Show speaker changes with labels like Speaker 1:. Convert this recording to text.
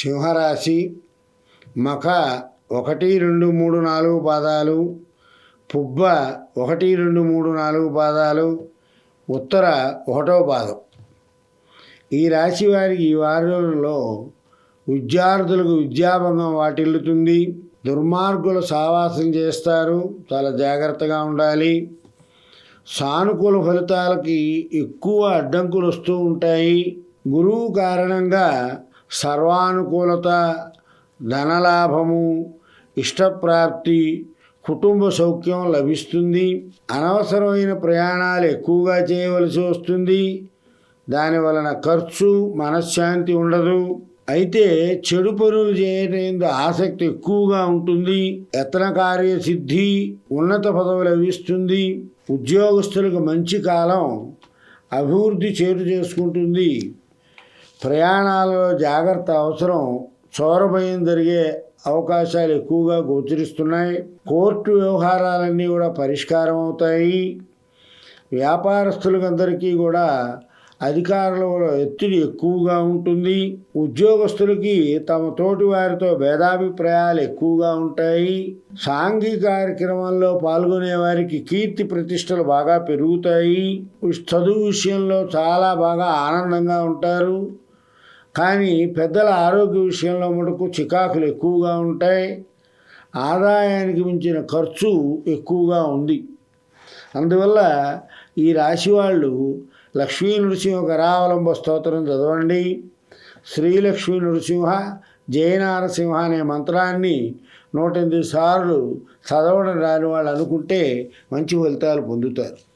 Speaker 1: సింహరాశి మఖ 1, 2, 3, 4 పాదాలు, పుబ్బ 1, 2, 3, 4 పాదాలు, ఉత్తర 1వ పాదం. ఈ రాశి వారికి ఈ వారంలో విద్యార్థులకు విద్యాభంగం వాటిల్లుతుంది. దుర్మార్గుల సావాసం చేస్తారు, చాలా జాగ్రత్తగా ఉండాలి. సానుకూల ఫలితాలకి ఎక్కువ అడ్డంకులు వస్తూ ఉంటాయి. గురువు కారణంగా సర్వానుకూలత, ధనలాభము, ఇష్టప్రాప్తి, కుటుంబ సౌఖ్యం లభిస్తుంది. అనవసరమైన ప్రయాణాలు ఎక్కువగా చేయవలసి వస్తుంది. దాని వలన ఖర్చు, మనశ్శాంతి ఉండదు. అయితే చెడు పనులు చేయడం ఆసక్తి ఎక్కువగా ఉంటుంది. యత్న కార్యసిద్ధి, ఉన్నత పదవి లభిస్తుంది. ఉద్యోగస్తులకు మంచి కాలం, అభివృద్ధి చేటు చేసుకుంటుంది. ప్రయాణాలలో జాగ్రత్త అవసరం. చోరభయం జరిగే అవకాశాలు ఎక్కువగా గోచరిస్తున్నాయి. కోర్టు వ్యవహారాలన్నీ కూడా పరిష్కారం అవుతాయి. వ్యాపారస్తులందరికీ కూడా అధికారుల ఒత్తిడి ఎక్కువగా ఉంటుంది. ఉద్యోగస్తులకి తమ తోటి వారితో భేదాభిప్రాయాలు ఎక్కువగా ఉంటాయి. సాంఘిక కార్యక్రమాల్లో పాల్గొనే వారికి కీర్తి ప్రతిష్టలు బాగా పెరుగుతాయి. చదువు విషయంలో చాలా బాగా ఆనందంగా ఉంటారు. కానీ పెద్దల ఆరోగ్య విషయంలో మటుకు చికాకులు ఎక్కువగా ఉంటాయి. ఆదాయానికి మించిన ఖర్చు ఎక్కువగా ఉంది. అందువల్ల ఈ రాశి వాళ్ళు లక్ష్మీ నృసింహ కరావలంబ స్తోత్రం చదవండి. శ్రీలక్ష్మీ నృసింహ జయనారసింహ అనే మంత్రాన్ని 108 సార్లు చదవడం రాని వాళ్ళు అనుకుంటే మంచి ఫలితాలు పొందుతారు.